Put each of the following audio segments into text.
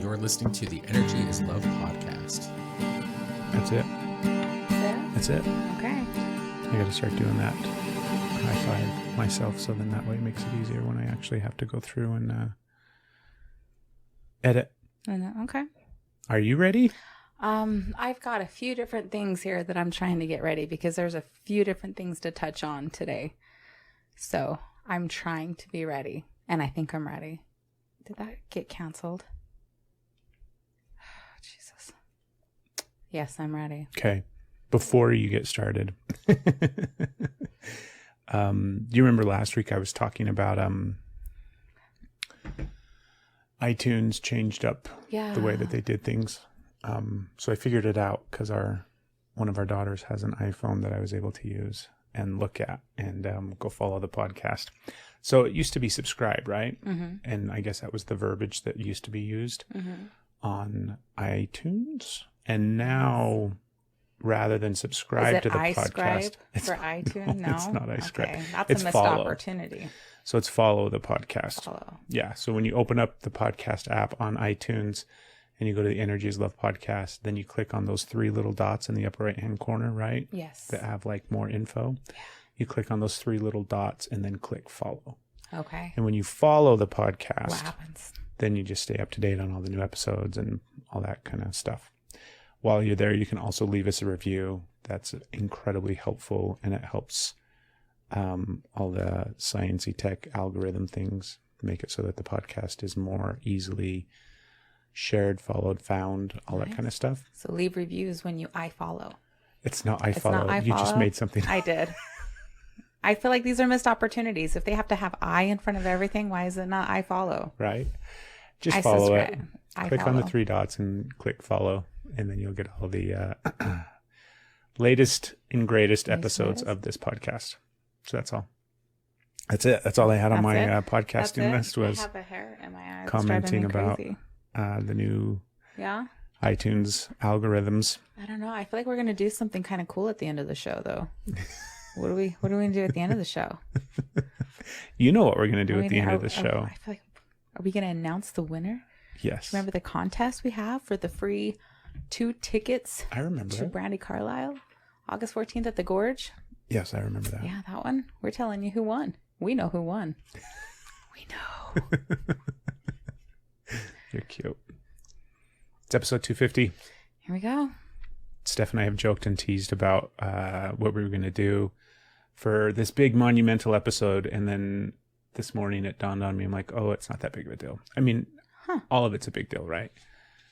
You're listening to the Energy is Love podcast. That's it. That's it. Okay. I got to start doing that. High five myself, so then that way it makes it easier when I actually have to go through and edit. Okay. Are you ready? I've got a few different things here that I'm trying to get ready because there's a few different things to touch on today. So I'm trying to be ready, and I think I'm ready. Did that get canceled? Oh, Jesus. Yes, I'm ready. Okay. Before you get started, do you remember last week I was talking about iTunes changed up the way that they did things? So I figured it out because one of our daughters has an iPhone that I was able to use and look at and go follow the podcast. So it used to be subscribe, right? Mm-hmm. And I guess that was the verbiage that used to be used on iTunes. And now, rather than subscribe to the podcast, for iTunes? No, it's not iScribe. Okay. That's it's a missed follow. Opportunity. So it's follow the podcast. Follow. Yeah. So when you open up the podcast app on iTunes and you go to the Energy is Love podcast, then you click on those three little dots in the upper right hand corner, right? Yes. That have like more info. Yeah. You click on those three little dots and then click follow. Okay. And when you follow the podcast, what happens? Then you just stay up to date on all the new episodes and all that kind of stuff. While you're there, you can also leave us a review. That's incredibly helpful, and it helps all the sciencey tech algorithm things make it so that the podcast is more easily shared, followed, found, all that kind of stuff. So leave reviews when you iFollow. It's not iFollow. You just made something up. I did. I feel like these are missed opportunities. If they have to have I in front of everything, why is it not iFollow? Right. Just follow it. Click on the three dots and click follow, and then you'll get all the latest and greatest episodes of this podcast. So that's all. That's it. That's all I had on my podcasting list was I have a hair in my eyes. commenting about the new iTunes algorithms. I don't know. I feel like we're going to do something kind of cool at the end of the show, though. What are we going to do at the end of the show? You know what we're going to do at the end of the show. I feel like, are we going to announce the winner? Yes. Remember the contest we have for the free 2 tickets? I remember to Brandy Carlisle, August 14th at the Gorge. Yes, I remember that. Yeah, that one. We're telling you who won. We know who won. We know. You're cute. It's episode 250. Here we go. Steph and I have joked and teased about what we were going to do for this big monumental episode. And then this morning it dawned on me. I'm like, oh, it's not that big of a deal. I mean, all of it's a big deal, right?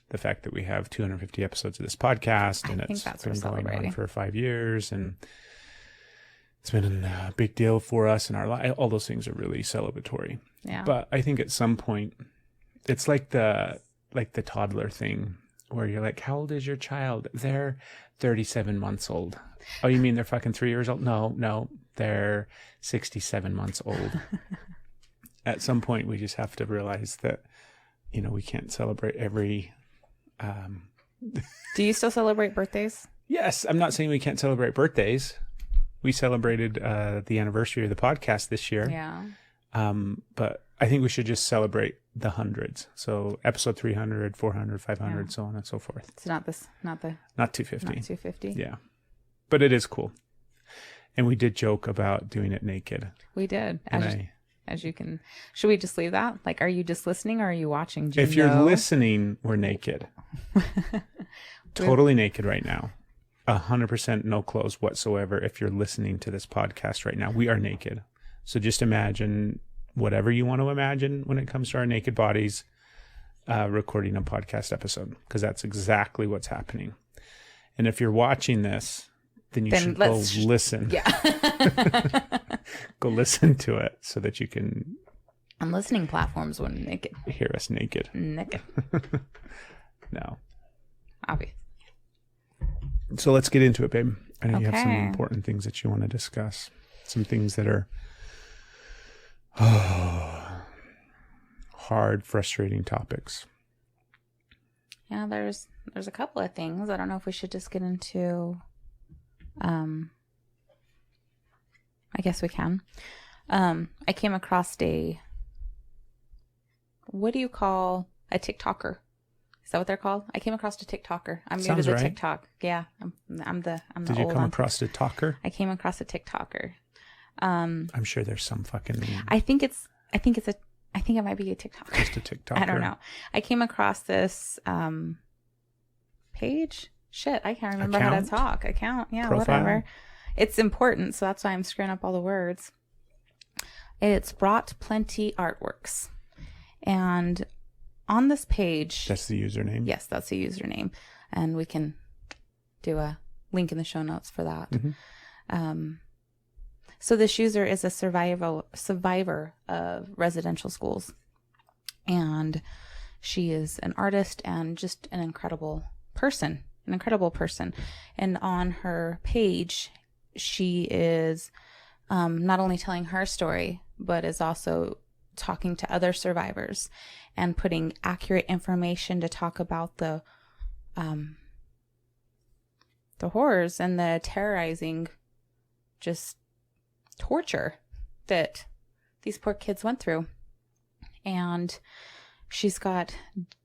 The fact that we have 250 episodes of this podcast and it's been going on for 5 years, and it's been a big deal for us in our life. All those things are really celebratory. Yeah. But I think at some point, it's like the toddler thing where you're like, how old is your child? They're 37 months old. Oh, you mean they're fucking 3 years old? No, they're 67 months old. At some point, we just have to realize that, we can't celebrate every... Do you still celebrate birthdays? Yes. I'm not saying we can't celebrate birthdays. We celebrated the anniversary of the podcast this year. Yeah. But I think we should just celebrate the hundreds. So episode 300, 400, 500, so on and so forth. It's not 250. Not 250. Yeah. But it is cool. And we did joke about doing it naked. We did. As you can. Should we just leave that? Like, are you just listening or are you watching? If you're listening, we're naked. Totally naked right now. 100% no clothes whatsoever. If you're listening to this podcast right now, we are naked. So just imagine whatever you want to imagine when it comes to our naked bodies, recording a podcast episode, because that's exactly what's happening. And if you're watching this, then you should go listen. Yeah. Go listen to it so that you can... On listening platforms when naked. Hear us naked. Naked. No. Obvious. So let's get into it, babe. I know you have some important things that you want to discuss. Some things that are hard, frustrating topics. Yeah, there's a couple of things. I don't know if we should just get into... I guess we can. I came across what do you call a TikToker? Is that what they're called? I came across a TikToker. I'm new to Sounds the right. TikTok. Yeah, I'm the Did you come across a talker? I came across a TikToker. I'm sure there's some fucking name. I think it might be a TikToker. Just a TikToker. I don't know. I came across this page. Shit, I can't remember how to talk. Account. Yeah, profile? Whatever. It's important, so that's why I'm screwing up all the words. It's brought plenty artworks. And on this page... That's the username? Yes, that's the username. And we can do a link in the show notes for that. Mm-hmm. So this user is a survivor of residential schools. And she is an artist and just an incredible person. And on her page, she is not only telling her story, but is also talking to other survivors and putting accurate information to talk about the horrors and the terrorizing just torture that these poor kids went through. And she's got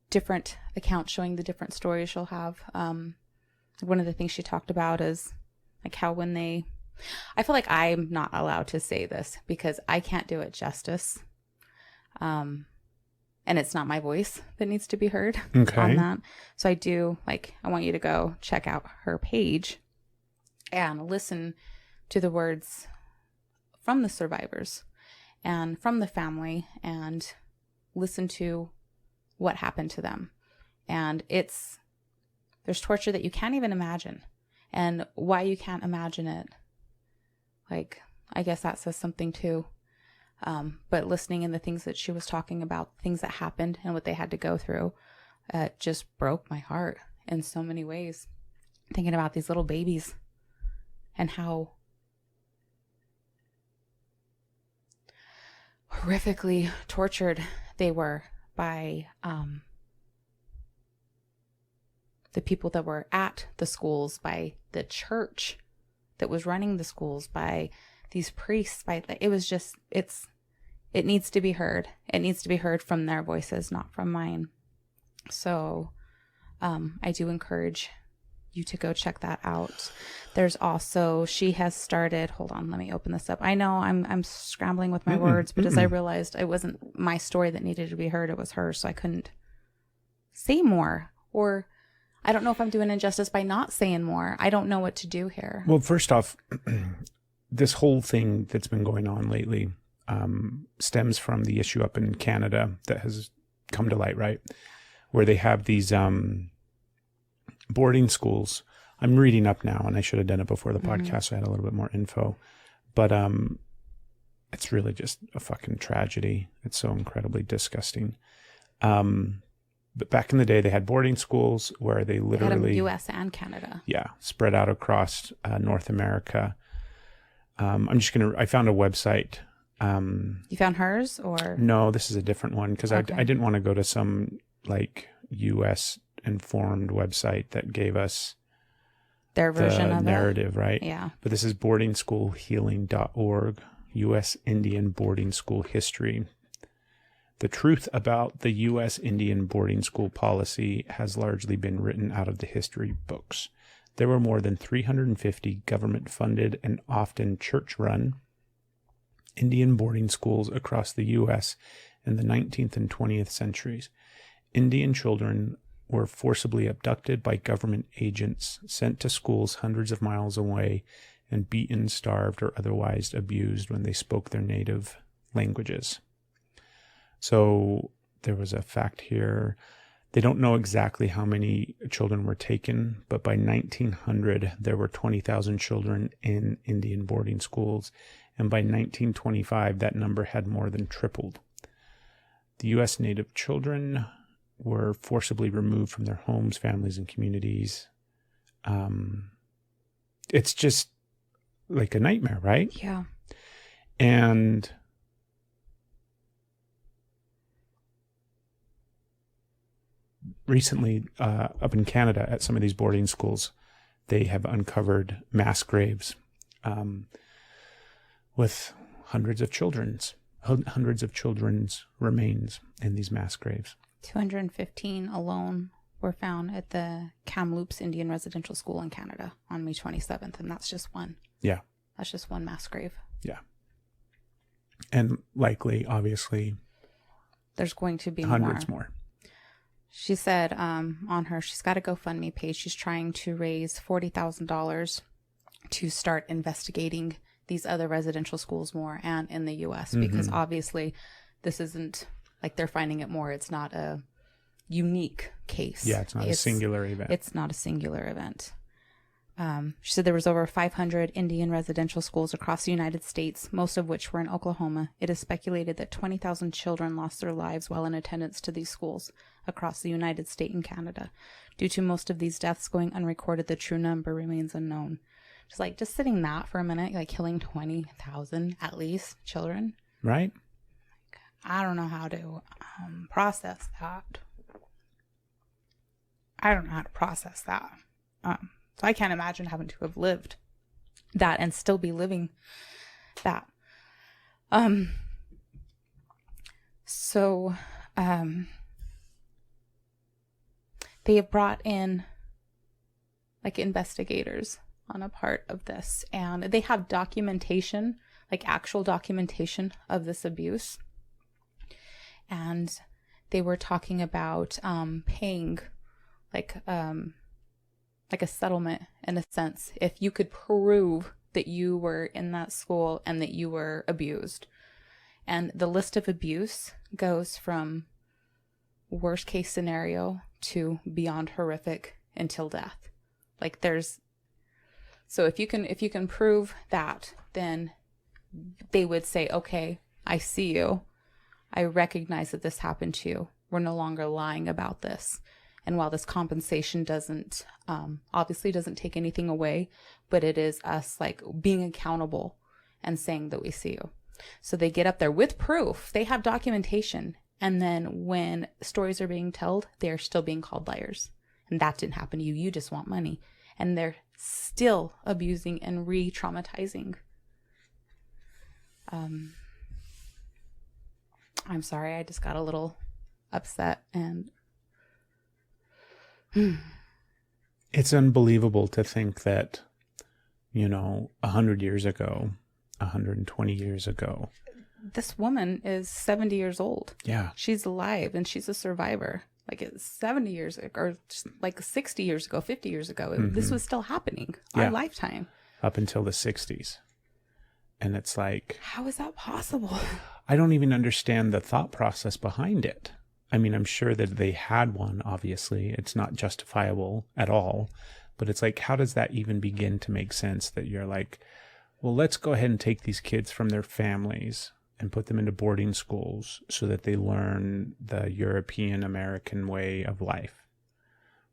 different accounts showing the different stories she'll have. One of the things she talked about is like how when I feel like I'm not allowed to say this because I can't do it justice. And it's not my voice that needs to be heard on that. So I want you to go check out her page and listen to the words from the survivors and from the family and listen to what happened to them. And there's torture that you can't even imagine. And why you can't imagine it, like, I guess that says something too. But listening in the things that she was talking about, things that happened and what they had to go through, just broke my heart in so many ways. Thinking about these little babies and how horrifically tortured they were by the people that were at the schools, by the church that was running the schools, by these priests, it needs to be heard. It needs to be heard from their voices, not from mine. So I do encourage you to go check that out. There's also, she has started, hold on, let me open this up. I know I'm scrambling with my words, but as I realized it wasn't my story that needed to be heard, it was hers, so I couldn't say more. Or I don't know if I'm doing injustice by not saying more. I don't know what to do here. Well, first off, this whole thing that's been going on lately stems from the issue up in Canada that has come to light, right? Where they have these boarding schools. I'm reading up now, and I should have done it before the podcast, so I had a little bit more info. But it's really just a fucking tragedy. It's so incredibly disgusting. But back in the day, they had boarding schools where they literally... They had them U.S. and Canada. Yeah, spread out across North America. I found a website. You found hers, or? No, this is a different one, because I didn't want to go to some, like, U.S. informed website that gave us their version of narrative, right? Yeah. But this is boardingschoolhealing.org, U.S. Indian boarding school history. The truth about the U.S. Indian boarding school policy has largely been written out of the history books. There were more than 350 government-funded and often church-run Indian boarding schools across the U.S. in the 19th and 20th centuries. Indian children were forcibly abducted by government agents, sent to schools hundreds of miles away, and beaten, starved, or otherwise abused when they spoke their native languages. So there was a fact here. They don't know exactly how many children were taken, but by 1900, there were 20,000 children in Indian boarding schools. And by 1925, that number had more than tripled. The U.S. Native children were forcibly removed from their homes, families, and communities. It's just like a nightmare, right? Yeah. And recently, up in Canada, at some of these boarding schools, they have uncovered mass graves with hundreds of children's remains in these mass graves. 215 alone were found at the Kamloops Indian Residential School in Canada on May 27th, and that's just one. Yeah. That's just one mass grave. Yeah. And likely, obviously, there's going to be hundreds more. She said she's got a GoFundMe page. She's trying to raise $40,000 to start investigating these other residential schools more and in the U.S. because obviously this isn't like they're finding it more. It's not a unique case. Yeah, it's not a singular event. It's not a singular event. She said there was over 500 Indian residential schools across the United States, most of which were in Oklahoma. It is speculated that 20,000 children lost their lives while in attendance to these schools across the United States and Canada. Due to most of these deaths going unrecorded, the true number remains unknown. Just sitting that for a minute, like killing 20,000 at least children. Right. I don't know how to process that. I don't know how to process that. So I can't imagine having to have lived that and still be living that. They have brought in like investigators on a part of this, and they have documentation, like actual documentation of this abuse. And they were talking about paying like a settlement in a sense if you could prove that you were in that school and that you were abused. And the list of abuse goes from worst case scenario to beyond horrific until death. So if you can prove that, then they would say, okay, I see you. I recognize that this happened to you. We're no longer lying about this. And while this compensation doesn't, obviously doesn't take anything away, but it is us like being accountable and saying that we see you. So they get up there with proof. They have documentation. And then when stories are being told, they're still being called liars. And that didn't happen to you. You just want money. And they're still abusing and re-traumatizing. I'm sorry. I just got a little upset and... It's unbelievable to think that, 100 years ago, 120 years ago. This woman is 70 years old. Yeah. She's alive and she's a survivor. Like it's 70 years ago, or like 60 years ago, 50 years ago. This was still happening. Our lifetime. Up until the 60s. And it's like... How is that possible? I don't even understand the thought process behind it. I mean, I'm sure that they had one, obviously. It's not justifiable at all. But it's like, how does that even begin to make sense that you're like, well, let's go ahead and take these kids from their families and put them into boarding schools so that they learn the European American way of life,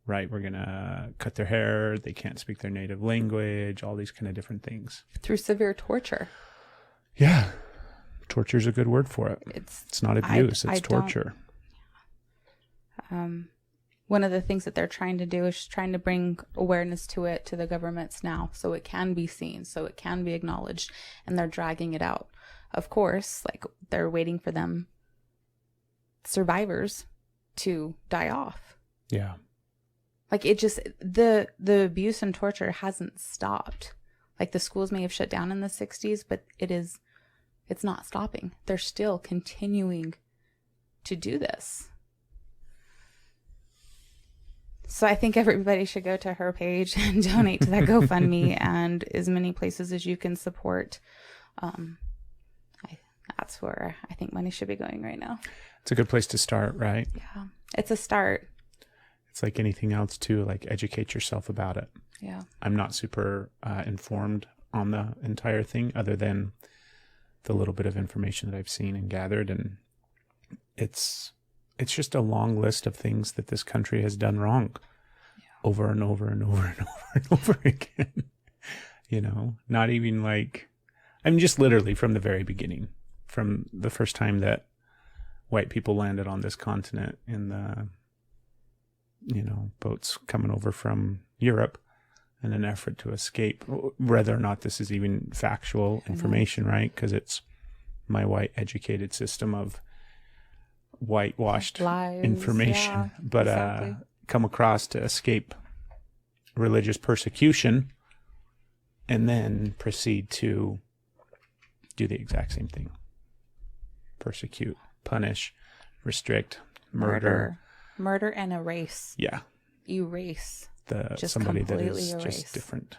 right? We're going to cut their hair. They can't speak their native language, all these kind of different things. Through severe torture. Yeah. Torture is a good word for it. It's not abuse. It's torture. One of the things that they're trying to do is trying to bring awareness to it to the governments now, so it can be seen, so it can be acknowledged, and they're dragging it out. Of course, like they're waiting for them survivors to die off. Yeah. Like it just, the abuse and torture hasn't stopped. Like the schools may have shut down in the 60s, but it's not stopping. They're still continuing to do this. So I think everybody should go to her page and donate to that GoFundMe and as many places as you can support. That's where I think money should be going right now. It's a good place to start, right? Yeah, it's a start. It's like anything else too, like educate yourself about it. Yeah. I'm not super informed on the entire thing other than the little bit of information that I've seen and gathered. And it's just a long list of things that this country has done wrong over and over and over and over and over again. Not even like, just literally from the very beginning, from the first time that white people landed on this continent in the, boats coming over from Europe in an effort to escape, whether or not this is even factual information, right? Because it's my white educated system of whitewashed lies, information. But exactly. come across to escape religious persecution and then proceed to do the exact same thing. Persecute, punish, restrict, murder and erase. Yeah. Erase. Just somebody that is erase. Just different.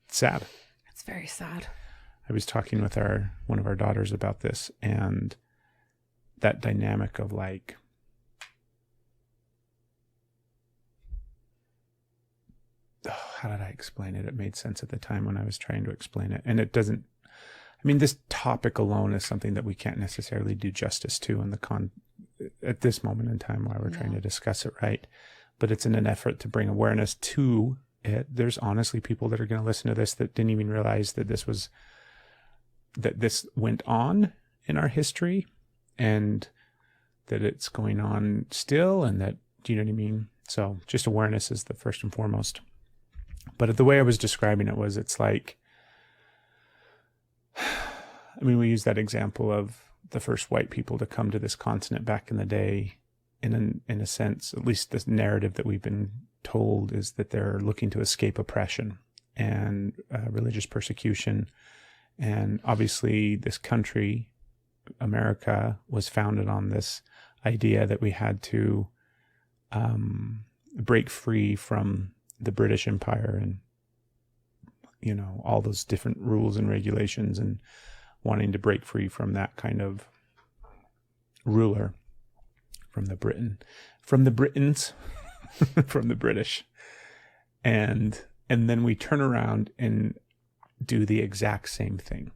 It's sad. It's very sad. I was talking with one of our daughters about this, and that dynamic of like, how did I explain it? It made sense at the time when I was trying to explain it. And it doesn't, I mean, this topic alone is something that we can't necessarily do justice to at this moment in time while we're trying to discuss it, right? But it's in an effort to bring awareness to it. There's honestly people that are going to listen to this that didn't even realize that this went on in our history, and that it's going on still, and that, do you know what I mean? So just awareness is the first and foremost. But the way I was describing it was, it's like, I mean, we use that example of the first white people to come to this continent back in the day. In a sense, at least the narrative that we've been told is that they're looking to escape oppression and religious persecution. And obviously this country, America, was founded on this idea that we had to break free from the British Empire and, you know, all those different rules and regulations, and wanting to break free from that kind of ruler, from the Britons, from the British. And then we turn around and do the exact same thing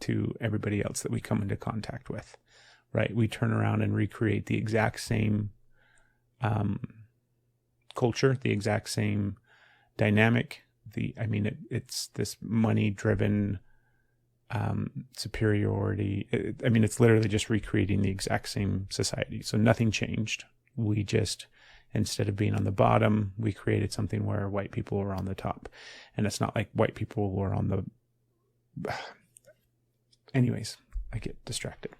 to everybody else that we come into contact with, right? We turn around and recreate the exact same culture, the exact same dynamic. It's this money-driven superiority. It's literally just recreating the exact same society. So nothing changed. We just, instead of being on the bottom, we created something where white people were on the top. And it's not like white people were on the... Anyways, I get distracted.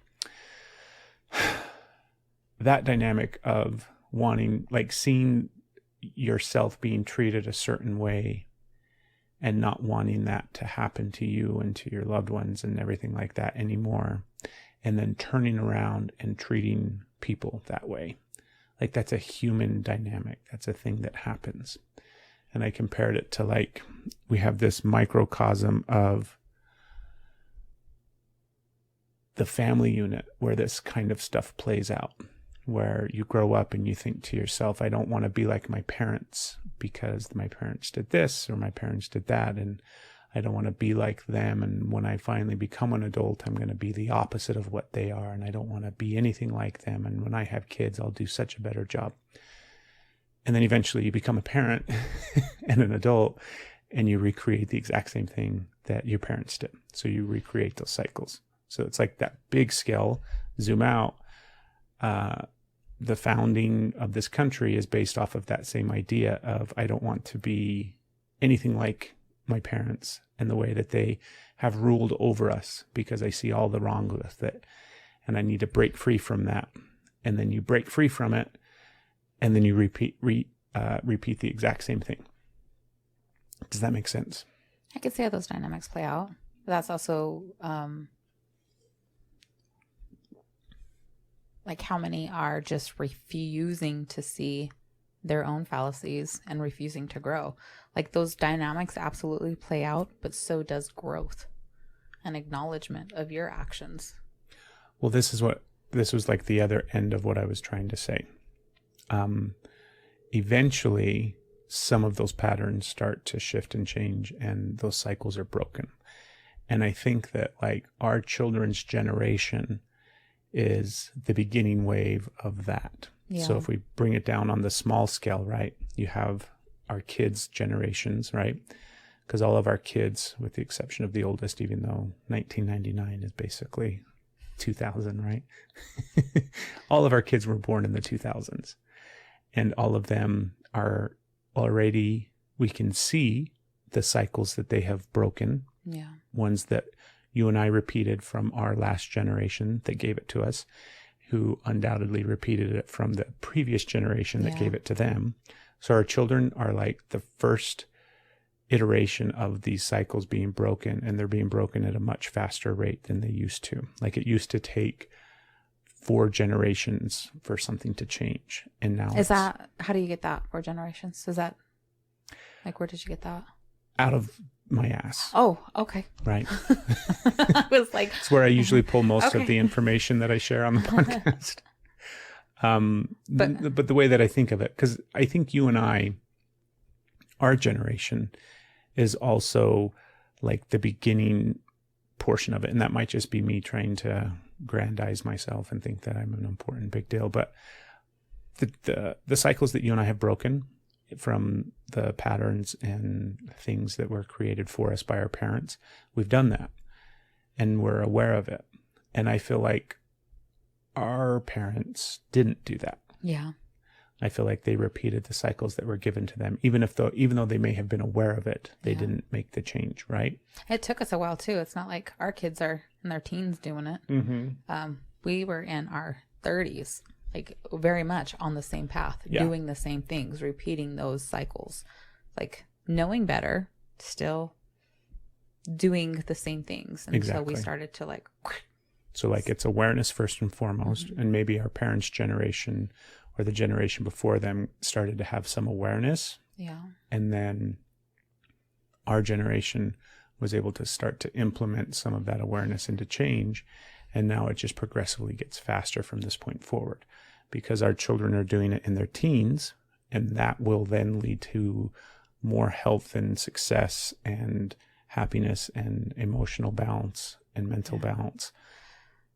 That dynamic of wanting, like, seeing yourself being treated a certain way and not wanting that to happen to you and to your loved ones and everything like that anymore, and then turning around and treating people that way. Like, that's a human dynamic. That's a thing that happens. And I compared it to, like, we have this microcosm of the family unit where this kind of stuff plays out, where you grow up and you think to yourself, I don't want to be like my parents because my parents did this or my parents did that, and I don't want to be like them. And when I finally become an adult, I'm going to be the opposite of what they are, and I don't want to be anything like them. And when I have kids, I'll do such a better job. And then eventually you become a parent and an adult, and you recreate the exact same thing that your parents did. So you recreate those cycles. So it's like that big scale, zoom out. The founding of this country is based off of that same idea of, I don't want to be anything like my parents and the way that they have ruled over us, because I see all the wrong with it, and I need to break free from that. And then you break free from it, and then you repeat the exact same thing. Does that make sense? I could see how those dynamics play out. But that's also like how many are just refusing to see their own fallacies and refusing to grow. Like, those dynamics absolutely play out, but so does growth and acknowledgement of your actions. Well, this was like the other end of what I was trying to say. Eventually, some of those patterns start to shift and change, and those cycles are broken. And I think that, like, our children's generation is the beginning wave of that. Yeah. So if we bring it down on the small scale, right, you have our kids' generations, right? Because all of our kids, with the exception of the oldest, even though 1999 is basically 2000, right? All of our kids were born in the 2000s. And all of them are already, we can see the cycles that they have broken. Yeah. Ones that you and I repeated from our last generation that gave it to us. who undoubtedly repeated it from the previous generation that gave it to them. So our children are like the first iteration of these cycles being broken, and they're being broken at a much faster rate than they used to. Like it used to take 4 generations for something to change. And now how do you get that 4 generations? Is that like, where did you get that? Out of my ass. Oh, okay. Right. I was like, it's where I usually pull most of the information that I share on the podcast. But the way that I think of it, because I think you and I, our generation is also like the beginning portion of it. And that might just be me trying to grandize myself and think that I'm an important big deal. But the cycles that you and I have broken from the patterns and things that were created for us by our parents, we've done that and we're aware of it. And I feel like our parents didn't do that. Yeah. I feel like they repeated the cycles that were given to them, even though they may have been aware of it, they didn't make the change, right? It took us a while too. It's not like our kids are in their teens doing it. Mm-hmm. We were in our 30s, like very much on the same path, doing the same things, repeating those cycles, like knowing better, still doing the same things. And so we started to like. So like it's awareness first and foremost, and maybe our parents' generation or the generation before them started to have some awareness. Yeah. And then our generation was able to start to implement some of that awareness into change. And now it just progressively gets faster from this point forward because our children are doing it in their teens, and that will then lead to more health and success and happiness and emotional balance and mental balance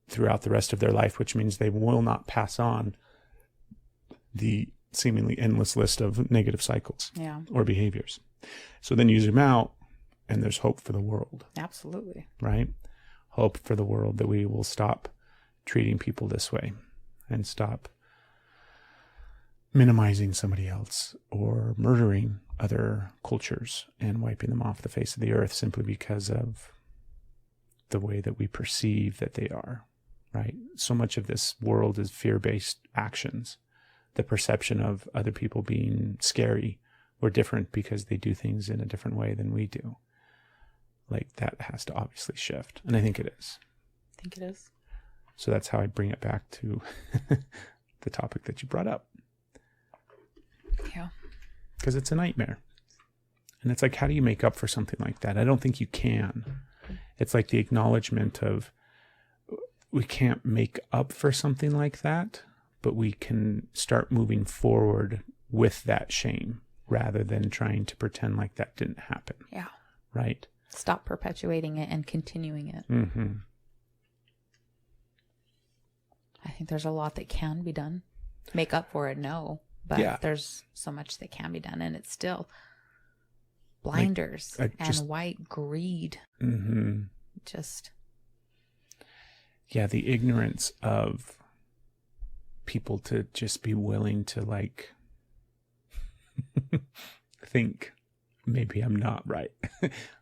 throughout the rest of their life, which means they will not pass on the seemingly endless list of negative cycles or behaviors. So then you zoom out and there's hope for the world. Absolutely. Right? Hope for the world that we will stop treating people this way and stop minimizing somebody else or murdering other cultures and wiping them off the face of the earth simply because of the way that we perceive that they are. Right? So much of this world is fear-based actions. The perception of other people being scary or different because they do things in a different way than we do. Like that has to obviously shift. And I think it is. I think it is. So that's how I bring it back to the topic that you brought up. Yeah. Because it's a nightmare. And it's like, how do you make up for something like that? I don't think you can. It's like the acknowledgement of we can't make up for something like that, but we can start moving forward with that shame rather than trying to pretend like that didn't happen. Yeah. Right? Stop perpetuating it and continuing it. Mm-hmm. I think there's a lot that can be done. Make up for it, no. But there's so much that can be done, and it's still blinders and white greed. Mm-hmm. Just. Yeah, the ignorance of people to just be willing to like think maybe I'm not right.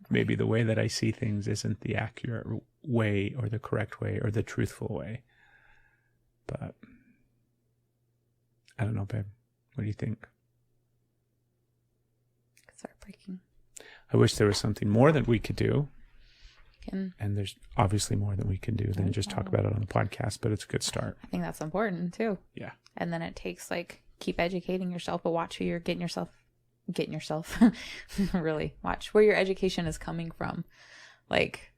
Maybe the way that I see things isn't the accurate way or the correct way or the truthful way. But I don't know, babe. What do you think? It's heartbreaking. I wish there was something more that we could do. And there's obviously more that we can do than just talk about it on the podcast, but it's a good start. I think that's important too. Yeah. And then it takes like, keep educating yourself, but watch who you're getting yourself, really watch where your education is coming from. Like,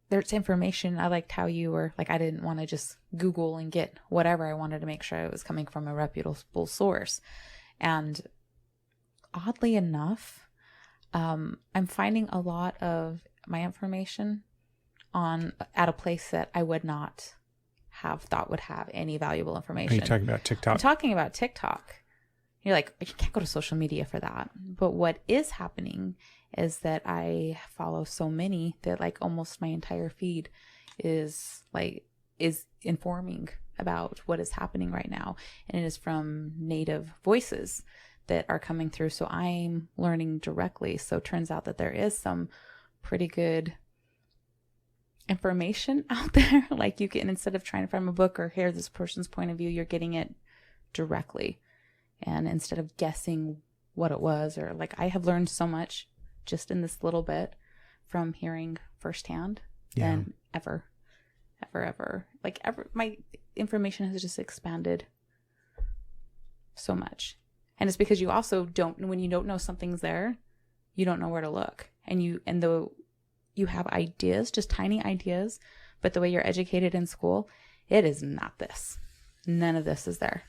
there's information. I liked how you were like, I didn't want to just Google and get whatever. I wanted to make sure it was coming from a reputable source. And oddly enough, I'm finding a lot of my information at a place that I would not have thought would have any valuable information. Are you talking about TikTok? I'm talking about TikTok. You're like, you can't go to social media for that. But what is happening is that I follow so many that like almost my entire feed is informing about what is happening right now. And it is from native voices that are coming through. So I'm learning directly. So it turns out that there is some pretty good information out there. Like you can, instead of trying to find a book or hear this person's point of view, you're getting it directly. And instead of guessing what it was, or like I have learned so much just in this little bit from hearing firsthand than ever. Like my information has just expanded so much. And it's because you also when you don't know something's there, you don't know where to look. And you have ideas, just tiny ideas, but the way you're educated in school, it is not this. None of this is there.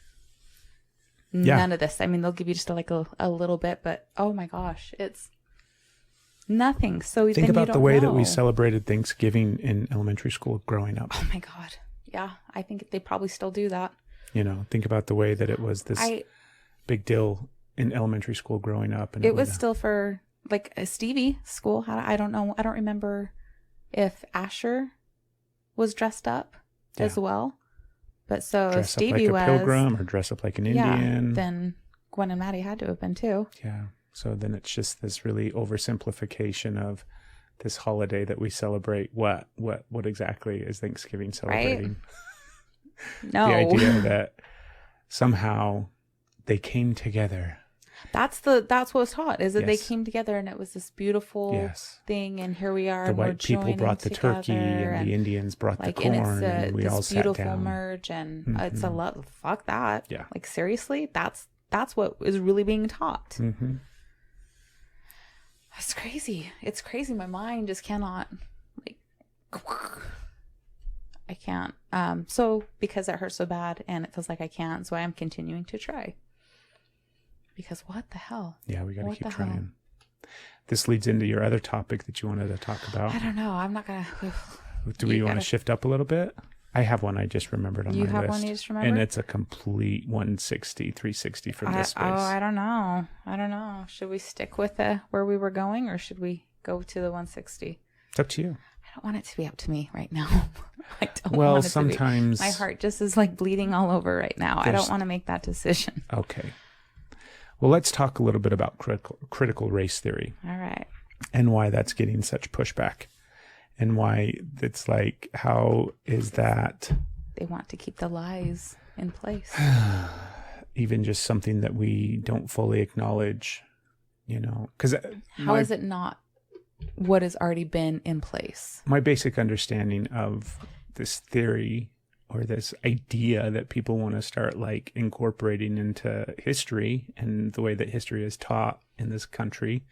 None of this. I mean, they'll give you just like a little bit, but oh my gosh, it's nothing. So think about the way that we celebrated Thanksgiving in elementary school growing up. Oh my God. Yeah. I think they probably still do that. You know, think about the way that it was this big deal in elementary school growing up. And it was still for like a Stevie school. I don't know. I don't remember if Asher was dressed up as well. But so dress Stevie up like a pilgrim or dress up like an Indian. Then Gwen and Maddie had to have been too. Yeah. So then it's just this really oversimplification of this holiday that we celebrate. What exactly is Thanksgiving celebrating? Right? No. The idea that somehow they came together. That's what was taught, is that they came together and it was this beautiful thing, and here we are. The white people brought the turkey and the Indians brought the corn, and we all sat down. Beautiful merge, and it's a lot. Fuck that. Yeah. Like seriously, that's what is really being taught. Mm-hmm. It's crazy. It's crazy. My mind just cannot, like, I can't. So because it hurts so bad and it feels like I can't, so I am continuing to try. Because what the hell? Yeah, we got to keep trying. This leads into your other topic that you wanted to talk about. I don't know. I'm not going to. Do we want to shift up a little bit? I have one I just remembered on my list. You have one you just remembered? And it's a complete 160, 360 from this space. I don't know. Should we stick with where we were going, or should we go to the 160? It's up to you. I don't want it to be up to me right now. I don't well, want it sometimes. To be. My heart just is like bleeding all over right now. I don't want to make that decision. Okay. Well, let's talk a little bit about critical race theory. All right. And why that's getting such pushback. And why it's like, how is that? They want to keep the lies in place. Even just something that we don't fully acknowledge, you know, because how is it not what has already been in place? My basic understanding of this theory, or this idea that people want to start like incorporating into history and the way that history is taught in this country,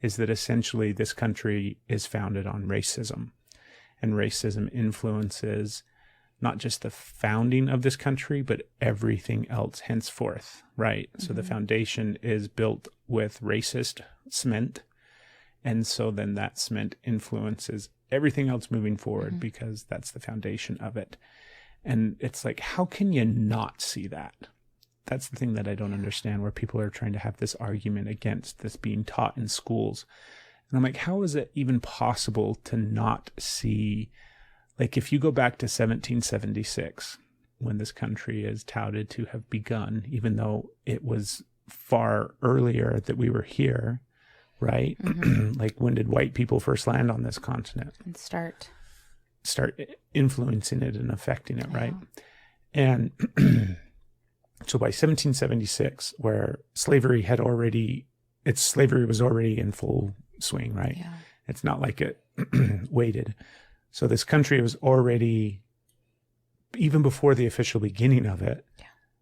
is that essentially this country is founded on racism, and racism influences not just the founding of this country, but everything else henceforth, right? Mm-hmm. So the foundation is built with racist cement. And so then that cement influences everything else moving forward, because that's the foundation of it. And it's like, how can you not see that? That's the thing that I don't understand, where people are trying to have this argument against this being taught in schools. And I'm like, how is it even possible to not see, like, if you go back to 1776, when this country is touted to have begun, even though it was far earlier that we were here, right? Mm-hmm. Like, when did white people first land on this continent? And start influencing it and affecting it, right? And so by 1776, where slavery was already in full swing, right? Yeah. It's not like it waited. So this country was already, even before the official beginning of it,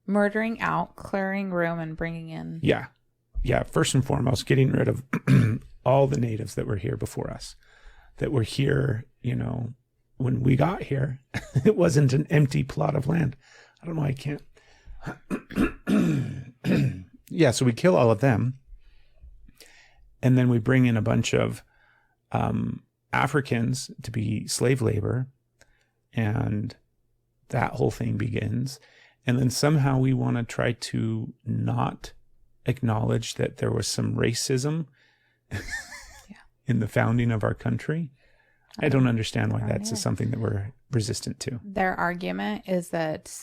murdering out, clearing room, and bringing in. Yeah. First and foremost, getting rid of all the natives that were here before us, that were here, you know, when we got here. It wasn't an empty plot of land. I don't know. I can't. Yeah. So we kill all of them. And then we bring in a bunch of Africans to be slave labor. And that whole thing begins. And then somehow we want to try to not acknowledge that there was some racism in the founding of our country. I don't understand why that's something that we're resistant to. Their argument is that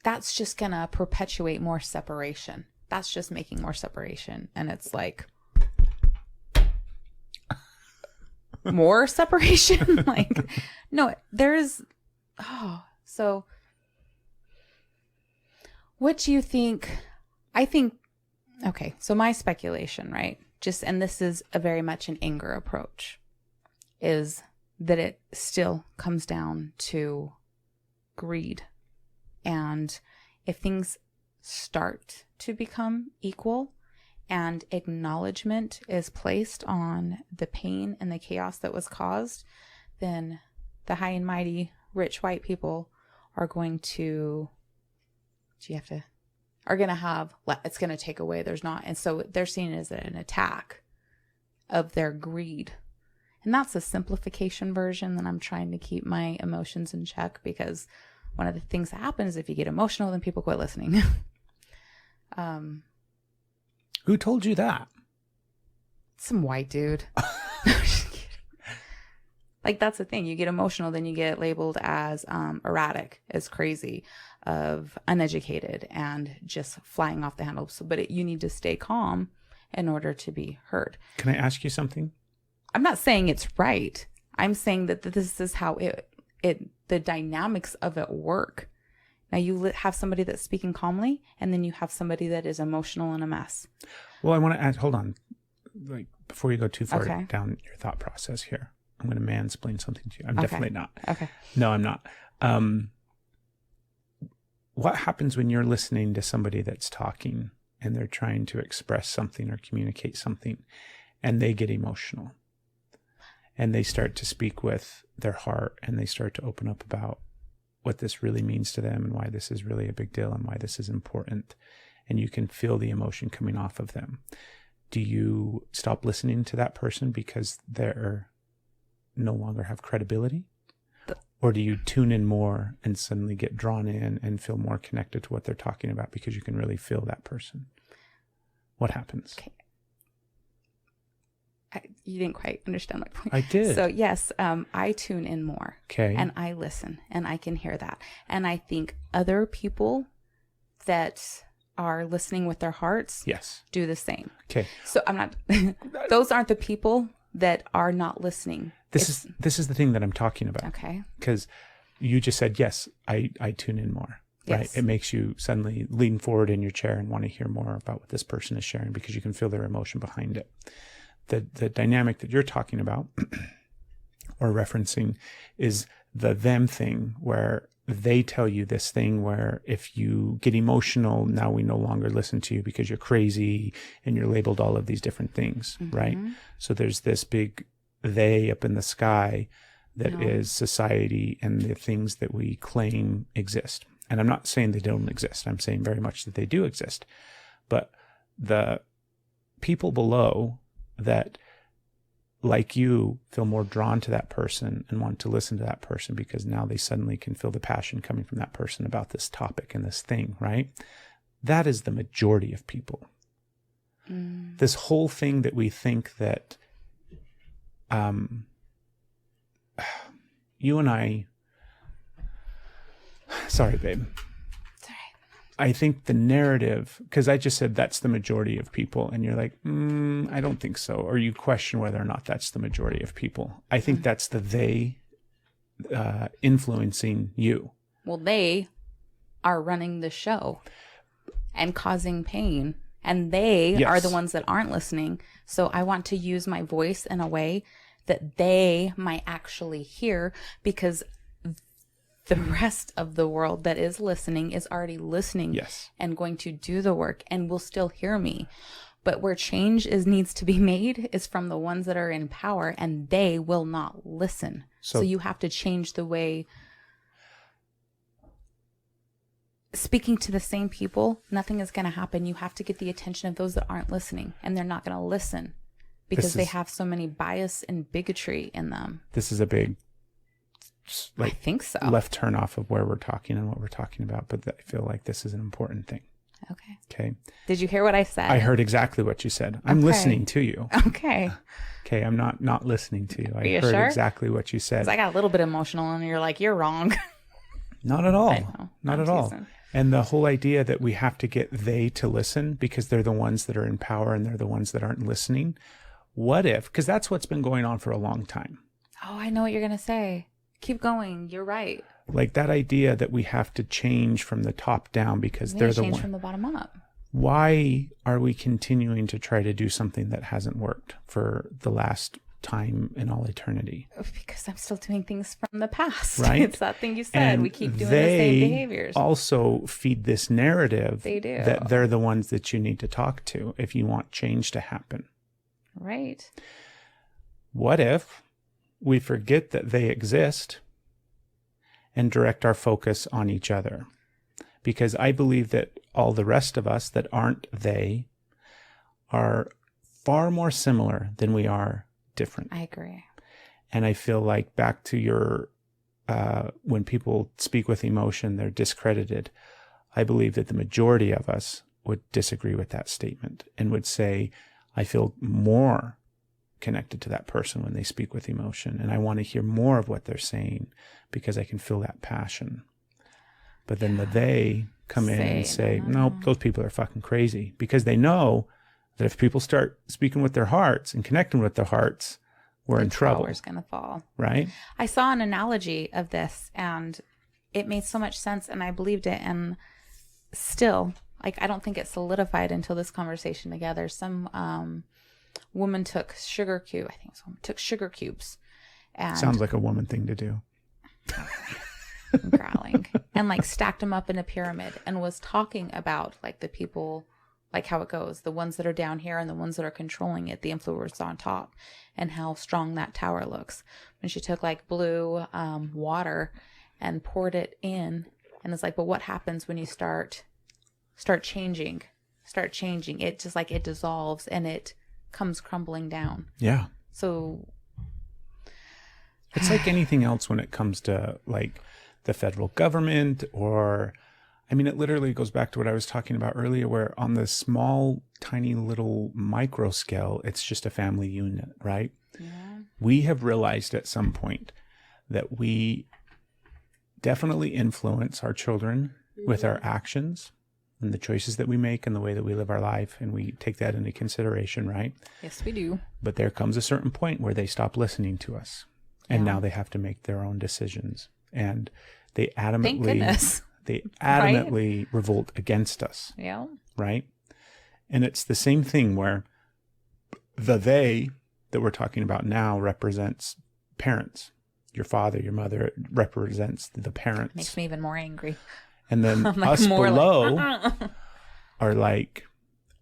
that's just going to perpetuate more separation. That's just making more separation. And it's like, more separation. Like, no, there's, so what do you think? I think, okay, so my speculation, right? And this is a very much an anger approach, is that it still comes down to greed. And if things start to become equal and acknowledgement is placed on the pain and the chaos that was caused, then the high and mighty rich white people are going to, it's going to take away. And so they're seen as an attack of their greed. And that's a simplification version that I'm trying to keep my emotions in check, because one of the things that happens if you get emotional, then people quit listening. Who told you that? Some white dude. Just kidding. Like, that's the thing. You get emotional, then you get labeled as erratic, as crazy, of uneducated, and just flying off the handle. But you need to stay calm in order to be heard. Can I ask you something? I'm not saying it's right. I'm saying that this is how the dynamics of it work. Now you have somebody that's speaking calmly, and then you have somebody that is emotional and a mess. Well, I want to add, hold on, like, before you go too far down your thought process here, I'm going to mansplain something to you. I'm definitely not. Okay. No, I'm not. What happens when you're listening to somebody that's talking and they're trying to express something or communicate something, and they get emotional and they start to speak with their heart, and they start to open up about what this really means to them and why this is really a big deal and why this is important, and you can feel the emotion coming off of them? Do you stop listening to that person because they're no longer have credibility? Or do you tune in more and suddenly get drawn in and feel more connected to what they're talking about because you can really feel that person? What happens? Okay. You didn't quite understand my point. I did. So yes, I tune in more. Okay. And I listen, and I can hear that. And I think other people that are listening with their hearts, yes, do the same. Okay. So I'm not, those aren't the people that are not listening. This is the thing that I'm talking about. Okay. Because you just said, yes, I tune in more. Right. Yes. It makes you suddenly lean forward in your chair and want to hear more about what this person is sharing because you can feel their emotion behind it. The dynamic that you're talking about or referencing is the them thing, where they tell you this thing where if you get emotional, now we no longer listen to you because you're crazy, and you're labeled all of these different things, right? So there's this big they up in the sky that is society and the things that we claim exist. And I'm not saying they don't exist. I'm saying very much that they do exist. But the people below that, like you, feel more drawn to that person and want to listen to that person because now they suddenly can feel the passion coming from that person about this topic and this thing, right? That is the majority of people. This whole thing that we think that you and I, sorry, babe. I think the narrative, because I just said that's the majority of people, and you're like, I don't think so. Or you question whether or not that's the majority of people. I think that's the they influencing you. Well, they are running the show and causing pain, and they are the ones that aren't listening. So I want to use my voice in a way that they might actually hear, because the rest of the world that is listening is already listening and going to do the work and will still hear me. But where change needs to be made is from the ones that are in power, and they will not listen. So you have to change the way. Speaking to the same people, nothing is going to happen. You have to get the attention of those that aren't listening, and they're not going to listen because they have so many bias and bigotry in them. This is a big, I think so, left turn off of where we're talking and what we're talking about, but I feel like this is an important thing. Okay. Did you hear what I said? I heard exactly what you said. I'm listening to you. Okay. I'm not listening to you. I you heard sure? exactly what you said. 'Cause I got a little bit emotional, and you're like, you're wrong. Not at all. I know. Not at all. And the whole idea that we have to get they to listen because they're the ones that are in power and they're the ones that aren't listening. what if, because that's what's been going on for a long time. Oh, I know what you're going to say. Keep going. You're right. Like that idea that we have to change from the top down because they're the one. Change from the bottom up. Why are we continuing to try to do something that hasn't worked for the last time in all eternity? Because I'm still doing things from the past. Right? It's that thing you said. And we keep doing the same behaviors. They also feed this narrative They do. that they're the ones that you need to talk to if you want change to happen. Right. What if we forget that they exist and direct our focus on each other? Because I believe that all the rest of us that aren't they are far more similar than we are different. I agree. And I feel like back to your, when people speak with emotion, they're discredited. I believe that the majority of us would disagree with that statement and would say, I feel more connected to that person when they speak with emotion. And I want to hear more of what they're saying because I can feel that passion. But then they come in and say, nope, those people are fucking crazy, because they know that if people start speaking with their hearts and connecting with their hearts, we're in trouble. The tower's going to fall. Right? I saw an analogy of this and it made so much sense and I believed it. And still, like, I don't think it solidified until this conversation together. Some woman took sugar cubes. And sounds like a woman thing to do. I'm growling. And like stacked them up in a pyramid and was talking about like the people, like how it goes, the ones that are down here and the ones that are controlling it, the influencers on top, and how strong that tower looks. When she took like blue water and poured it in, and it's like, but what happens when you start changing? It just like it dissolves and it comes crumbling down. Yeah. So it's like anything else when it comes to like the federal government, or I mean, it literally goes back to what I was talking about earlier, where on the small, tiny little micro scale, it's just a family unit, right? Yeah. We have realized at some point that we definitely influence our children with our actions and the choices that we make and the way that we live our life. And we take that into consideration, right? Yes, we do. But there comes a certain point where they stop listening to us. And now they have to make their own decisions. And they adamantly right? Revolt against us. Yeah. Right? And it's the same thing where the they that we're talking about now represents parents. Your father, your mother, represents the parents. Makes me even more angry. And then like us below are like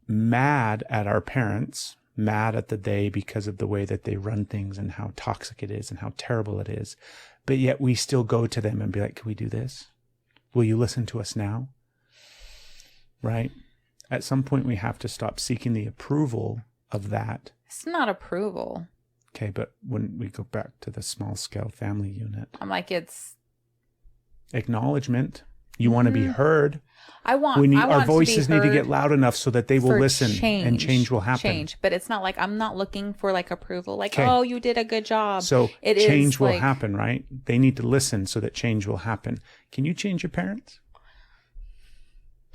mad at our parents, mad at the they because of the way that they run things and how toxic it is and how terrible it is. But yet we still go to them and be like, can we do this? Will you listen to us now? Right? At some point we have to stop seeking the approval of that. It's not approval. Okay, but when we go back to the small scale family unit, I'm like, it's acknowledgement. You want to be heard. Our voices need to get loud enough so that they will listen and change will happen. But it's not like I'm not looking for like approval. Like, oh, you did a good job. So change will happen, right? They need to listen so that change will happen. Can you change your parents?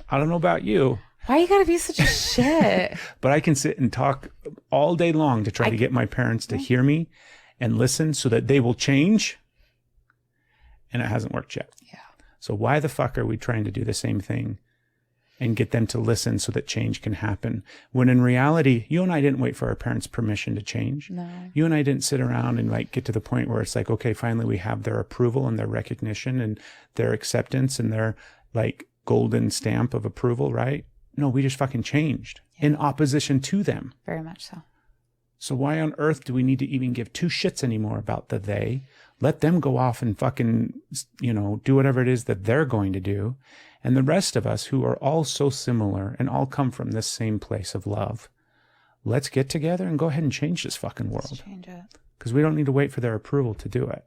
I don't know about you. Why you gotta be such a shit? But I can sit and talk all day long to try to get my parents to hear me and listen so that they will change. And it hasn't worked yet. Yeah. So why the fuck are we trying to do the same thing and get them to listen so that change can happen? When in reality, you and I didn't wait for our parents' permission to change. No. You and I didn't sit around and like get to the point where it's like, okay, finally we have their approval and their recognition and their acceptance and their like golden stamp of approval, right? No, we just fucking changed in opposition to them. Very much so. So why on earth do we need to even give two shits anymore about the they? Let them go off and fucking, do whatever it is that they're going to do. And the rest of us who are all so similar and all come from this same place of love, let's get together and go ahead and change this fucking world. Let's change it. Because we don't need to wait for their approval to do it.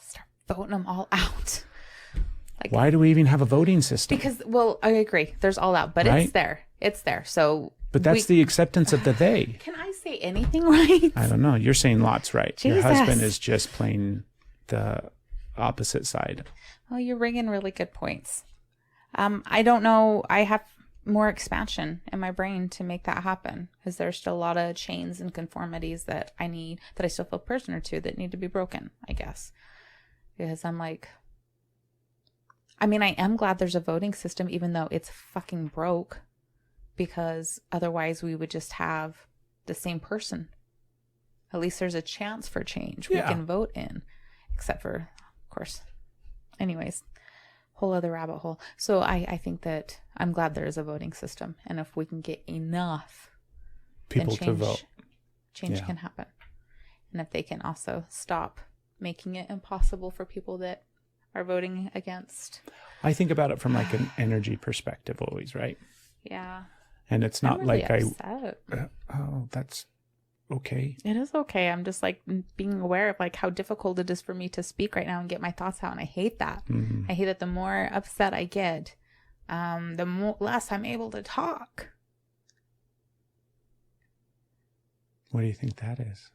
Start voting them all out. Like, why do we even have a voting system? Because, well, I agree. There's all out, but right? It's there. So, but that's the acceptance of the they. Can I say anything right? I don't know. You're saying lots right. Jesus. Your husband is just playing the opposite side. Well, you're bringing really good points. I don't know. more expansion in my brain to make that happen, because there's still a lot of chains and conformities that I still feel prisoner to, that need to be broken, I guess. Because I'm like, I mean, I am glad there's a voting system, even though it's fucking broke, because otherwise we would just have the same person. At least there's a chance for change. We can vote in, except for, of course, anyways, whole other rabbit hole. So I think that I'm glad there is a voting system, and if we can get enough people to vote, change can happen. And if they can also stop making it impossible for people that are voting against. I think about it from like an energy perspective always, right? Yeah. And it's not really like upset. That's okay. It is okay. I'm just like being aware of like how difficult it is for me to speak right now and get my thoughts out, and I hate that. Mm-hmm. I hate that the more upset I get, the less I'm able to talk. What do you think that is?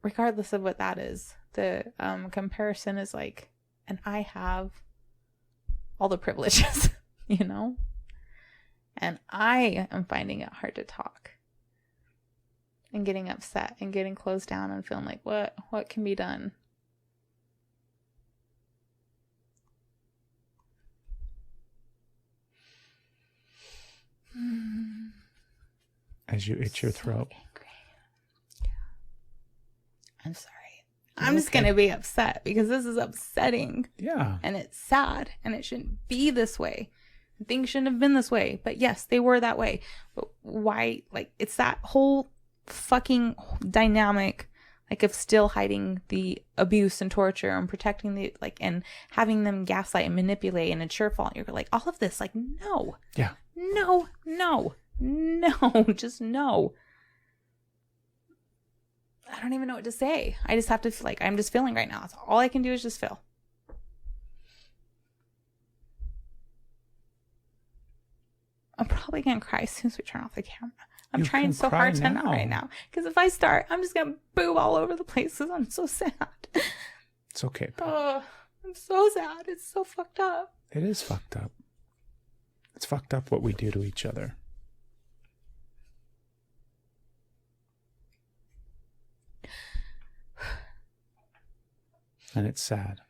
Regardless of what that is, the comparison is like, and I have all the privileges, you know? And I am finding it hard to talk and getting upset and getting closed down and feeling like, what can be done? As you itch your throat. Angry. I'm sorry. I'm just going to be upset because this is upsetting. Yeah. And it's sad, and it shouldn't be this way. Things shouldn't have been this way. But yes, they were that way. But why? Like, it's that whole fucking dynamic, like, of still hiding the abuse and torture and protecting the, like, and having them gaslight and manipulate, and it's your fault. You're like, all of this, like, no. Yeah. No. Just no. I don't even know what to say. I just have to feel like I'm just feeling right now. That's all I can do is just feel. I'm probably going to cry as soon as we turn off the camera. I'm trying so hard to not right now. Because if I start, I'm just going to boob all over the place because I'm so sad. It's okay. Oh, I'm so sad. It's so fucked up. It is fucked up. It's fucked up what we do to each other. And it's sad.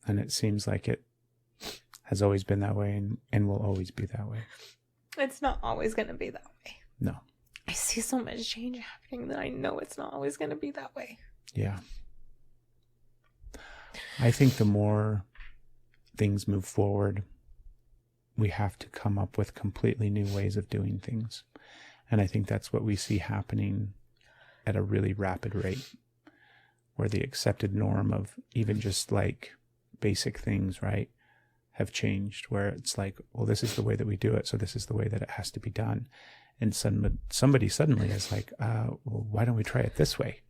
And it seems like it has always been that way and will always be that way. It's not always going to be that way. No. I see so much change happening that I know it's not always going to be that way. Yeah. I think the more things move forward, we have to come up with completely new ways of doing things. And I think that's what we see happening at a really rapid rate, where the accepted norm of even just like basic things, right, have changed, where it's like, well, this is the way that we do it, so this is the way that it has to be done. And somebody suddenly is like, well, why don't we try it this way?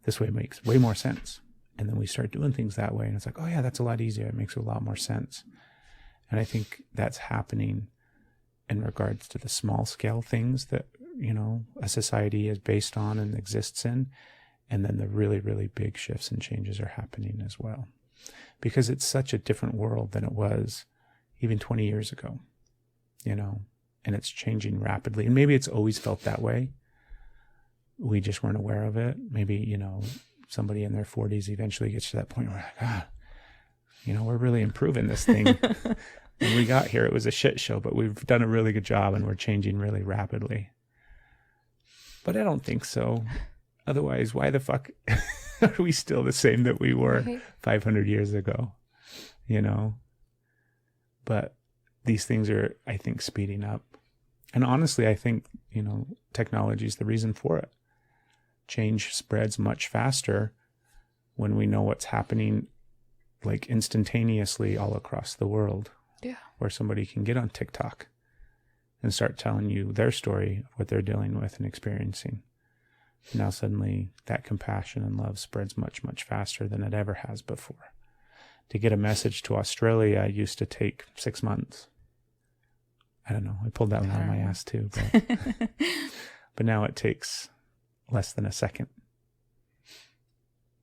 This way makes way more sense. And then we start doing things that way, and it's like, oh yeah, that's a lot easier. It makes a lot more sense. And I think that's happening in regards to the small scale things that, you know, a society is based on and exists in. And then the really, really big shifts and changes are happening as well. Because it's such a different world than it was even 20 years ago, you know, and it's changing rapidly. And maybe it's always felt that way. We just weren't aware of it. Maybe, you know, somebody in their 40s eventually gets to that point where, like, you know, we're really improving this thing. When we got here, it was a shit show, but we've done a really good job and we're changing really rapidly. But I don't think so. Otherwise, why the fuck are we still the same that we were 500 years ago? You know? But these things are, I think, speeding up. And honestly, I think, you know, technology is the reason for it. Change spreads much faster when we know what's happening, like, instantaneously all across the world. Yeah. Where somebody can get on TikTok and start telling you their story of what they're dealing with and experiencing. Now suddenly that compassion and love spreads much, much faster than it ever has before. To get a message to Australia used to take 6 months. I don't know. I pulled that one out of my ass too. But now it takes less than a second,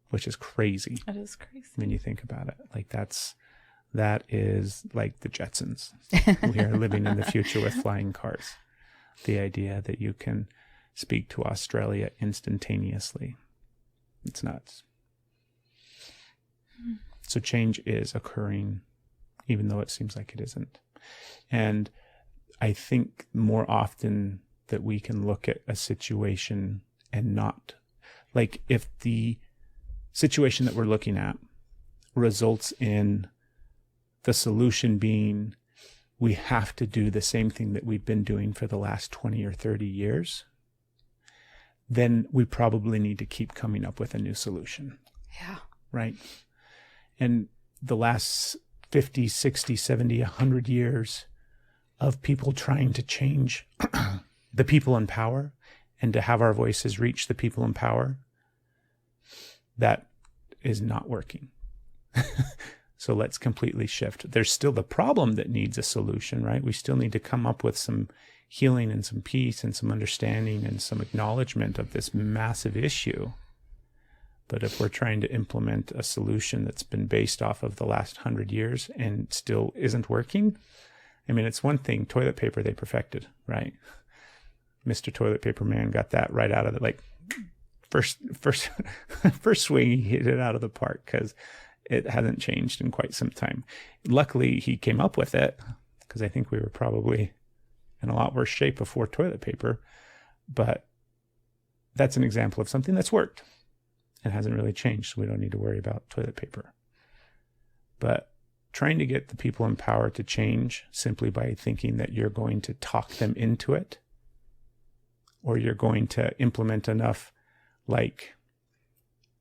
which is crazy. It is crazy. When you think about it. Like, that's that is like the Jetsons. We are living in the future with flying cars. The idea that you can speak to Australia instantaneously. It's nuts. So change is occurring, even though it seems like it isn't. And I think more often that we can look at a situation and not, like, if the situation that we're looking at results in the solution being we have to do the same thing that we've been doing for the last 20 or 30 years, then we probably need to keep coming up with a new solution. Yeah. Right? And the last 50, 60, 70, 100 years of people trying to change the people in power and to have our voices reach the people in power, that is not working. So let's completely shift. There's still the problem that needs a solution, right? We still need to come up with some healing and some peace and some understanding and some acknowledgement of this massive issue. But if we're trying to implement a solution that's been based off of the last 100 years and still isn't working, I mean, it's one thing, toilet paper they perfected, right? Mr. Toilet Paper Man got that right out of the, like, first swing, he hit it out of the park because it hasn't changed in quite some time. Luckily, he came up with it because I think we were probably in a lot worse shape before toilet paper. But that's an example of something that's worked and hasn't really changed. So we don't need to worry about toilet paper. But trying to get the people in power to change simply by thinking that you're going to talk them into it, or you're going to implement enough, like,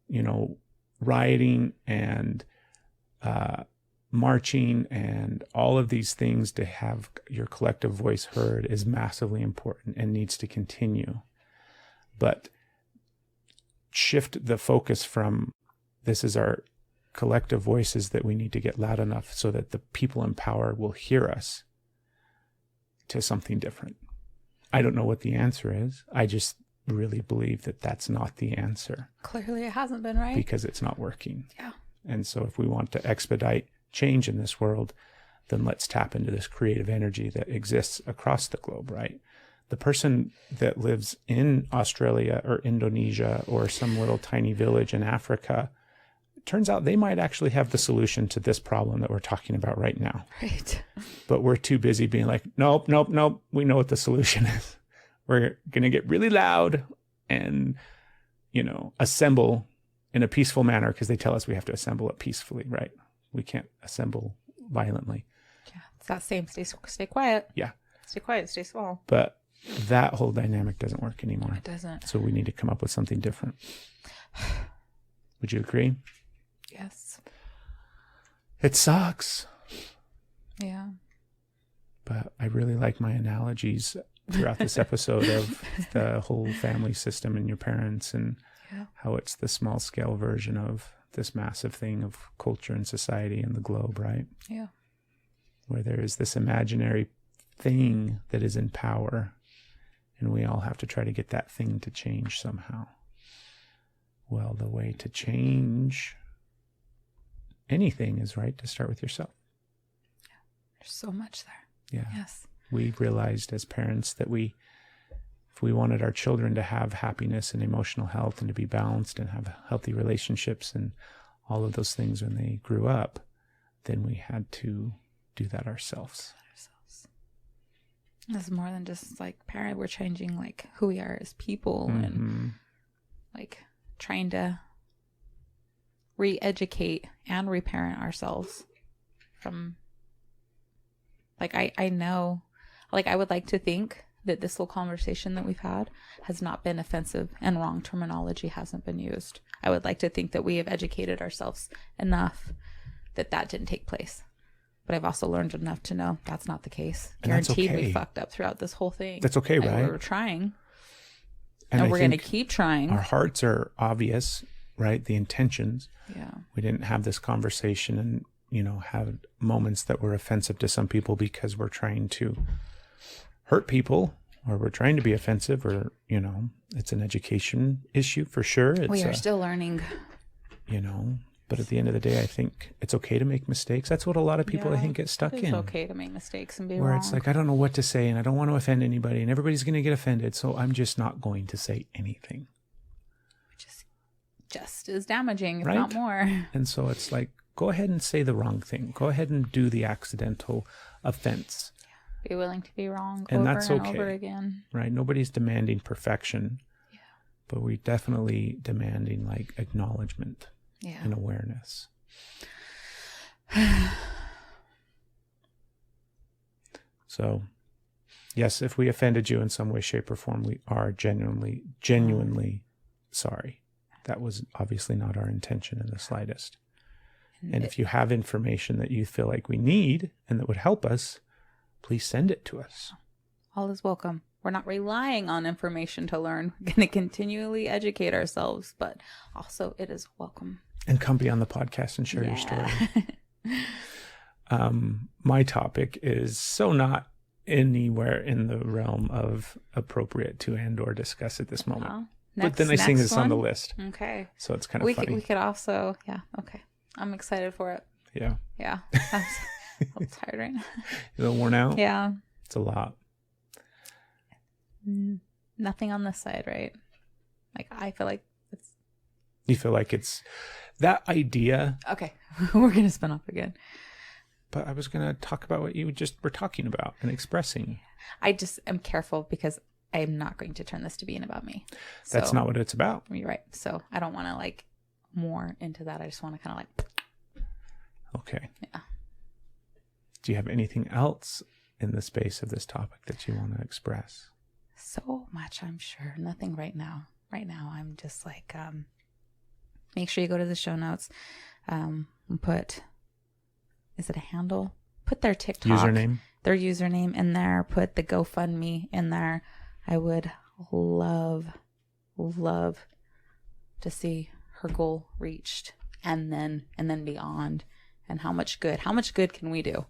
you know, rioting and marching and all of these things to have your collective voice heard is massively important and needs to continue. But shift the focus from this is our collective voices that we need to get loud enough so that the people in power will hear us, to something different. I don't know what the answer is. I just really believe that that's not the answer. Clearly it hasn't been, right? Because it's not working. Yeah. And so if we want to expedite change in this world, then let's tap into this creative energy that exists across the globe, right? The person that lives in Australia or Indonesia or some little tiny village in Africa, it turns out they might actually have the solution to this problem that we're talking about right now. Right. But we're too busy being like, nope. We know what the solution is. We're going to get really loud and, you know, assemble in a peaceful manner because they tell us we have to assemble it peacefully, right? We can't assemble violently. Yeah. It's that same stay quiet. Yeah. Stay quiet, stay small. But that whole dynamic doesn't work anymore. It doesn't. So we need to come up with something different. Would you agree? Yes. It sucks. Yeah. But I really like my analogies throughout this episode of the whole family system and your parents and how it's the small scale version of this massive thing of culture and society and the globe, right? Yeah. Where there is this imaginary thing that is in power and we all have to try to get that thing to change somehow. Well, the way to change anything is, right, to start with yourself. Yeah. There's so much there. Yeah. Yes. We realized as parents that if we wanted our children to have happiness and emotional health and to be balanced and have healthy relationships and all of those things when they grew up, then we had to do that ourselves. It's more than just like parent. We're changing like who we are as people and like trying to re-educate and reparent ourselves from, like, I know, like, I would like to think that this little conversation that we've had has not been offensive and wrong terminology hasn't been used. I would like to think that we have educated ourselves enough that didn't take place. But I've also learned enough to know that's not the case. Guaranteed we fucked up throughout this whole thing. That's okay, right? We're trying. And we're going to keep trying. Our hearts are obvious, right? The intentions. Yeah. We didn't have this conversation and, you know, have moments that were offensive to some people because we're trying to hurt people or we're trying to be offensive or, you know, it's an education issue for sure. We are still learning. You know, But at the end of the day, I think it's okay to make mistakes. That's what a lot of people, I think, get stuck in. It's okay to make mistakes and be where wrong. It's like, I don't know what to say and I don't want to offend anybody and everybody's going to get offended. So I'm just not going to say anything. Which is just as damaging, if right? not more. And so it's like, go ahead and say the wrong thing. Go ahead and do the accidental offense. Be willing to be wrong and over that's and okay, over again. Right? Nobody's demanding perfection. Yeah. But we definitely demanding like acknowledgement and awareness. So, yes, if we offended you in some way, shape, or form, we are genuinely sorry. That was obviously not our intention in the slightest. And if you have information that you feel like we need and that would help us, please send it to us. All is welcome. We're not relying on information to learn. We're going to continually educate ourselves, but also it is welcome. And come be on the podcast and share your story. My topic is so not anywhere in the realm of appropriate to and or discuss at this moment. But then I sing this on the list. Okay. So it's kind of funny. We could also, okay. I'm excited for it. Yeah. Yeah. I'm a little tired right now. A little worn out? Yeah. It's a lot. Nothing on this side, right? Like, I feel like it's... You feel like it's that idea. Okay. We're going to spin off again. But I was going to talk about what you just were talking about and expressing. I just am careful because I'm not going to turn this to being about me. That's not what it's about. You're right. So I don't want to like more into that. I just want to kind of like... Okay. Yeah. Do you have anything else in the space of this topic that you want to express? So much, I'm sure. Nothing right now. Right now, I'm just like, make sure you go to the show notes. And put, is it a handle? Put their TikTok. Their username in there. Put the GoFundMe in there. I would love to see her goal reached and then beyond. And how much good can we do?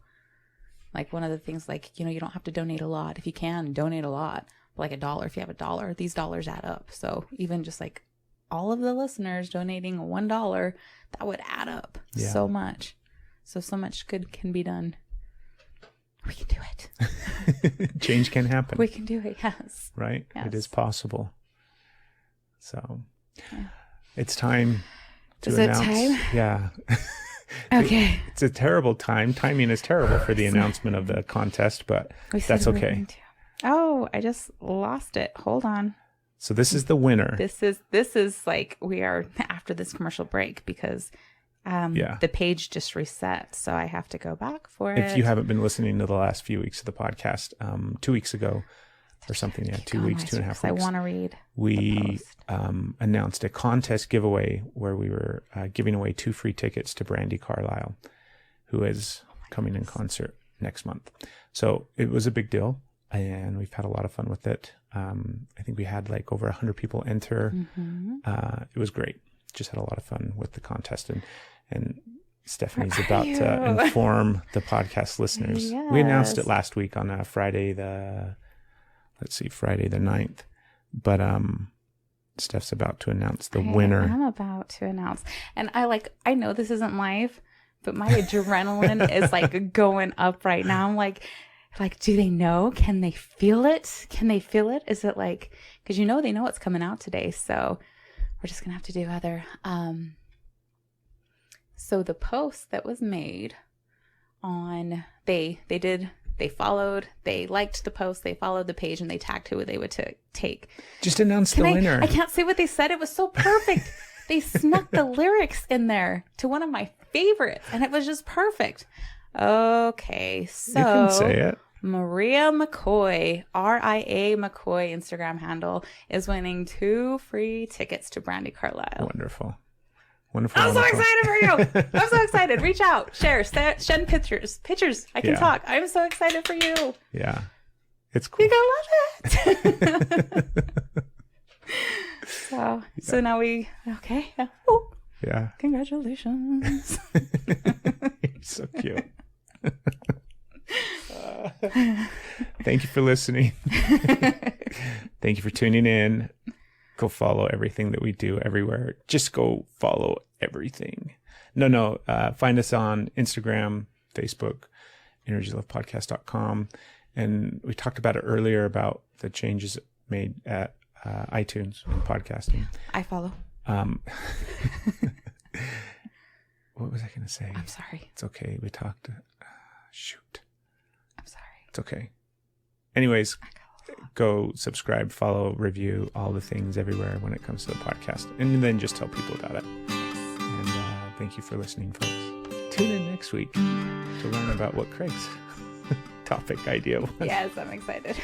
Like one of the things, like, you don't have to donate a lot. If you can, donate a lot. But like $1, if you have $1, these dollars add up. So even just like all of the listeners donating $1, that would add up so much. So much good can be done. We can do it. Change can happen. We can do it, yes. Right? Yes. It is possible. So it's time to announce. Is it time? Yeah. Okay. It's a terrible time. Timing is terrible for the announcement of the contest, but that's okay. Oh, I just lost it. Hold on. So this is the winner. This is like, we are after this commercial break because the page just reset. So I have to go back for it. If you haven't been listening to the last few weeks of the podcast, 2 weeks ago or something, 2 weeks, 2.5 weeks. I want to read. We announced a contest giveaway where we were giving away 2 free tickets to Brandy Carlisle, who is coming in concert next month. So it was a big deal, and we've had a lot of fun with it. I think we had like over 100 people enter. Mm-hmm. It was great. Just had a lot of fun with the contest, and Stephanie's about to inform the podcast listeners. Yes. We announced it last week on Friday the 9th. But Steph's about to announce the winner. I'm about to announce. And I know this isn't live, but my adrenaline is like going up right now. I'm like, do they know? Can they feel it? Is it like, because they know it's coming out today. So we're just going to have to do other. So the post that was made on, they liked the post, they followed the page, and they tagged who they would take. Just announce the winner. I can't say what they said. It was so perfect. They snuck the lyrics in there to one of my favorites, and it was just perfect. Okay, so you can say it. Maria McCoy, RIA McCoy Instagram handle, is winning 2 free tickets to Brandy Carlisle. Wonderful. I'm so excited for you. I'm so excited. Reach out, share, send pictures. I can talk. I'm so excited for you. Yeah. It's cool. You're going to love it. So now okay. Oh, yeah. Congratulations. You're so cute. Thank you for listening. Thank you for tuning in. Go follow everything that we do everywhere. Just go follow everything. No. Find us on Instagram, Facebook, energylovepodcast.com. And we talked about it earlier about the changes made at iTunes and podcasting. I follow. What was I going to say? I'm sorry. It's okay. We talked. Shoot. I'm sorry. It's okay. Anyways, go subscribe, follow, review, all the things everywhere when it comes to the podcast. And then just tell people about it. And thank you for listening, folks. Tune in next week to learn about what Craig's topic idea was. Yes, I'm excited.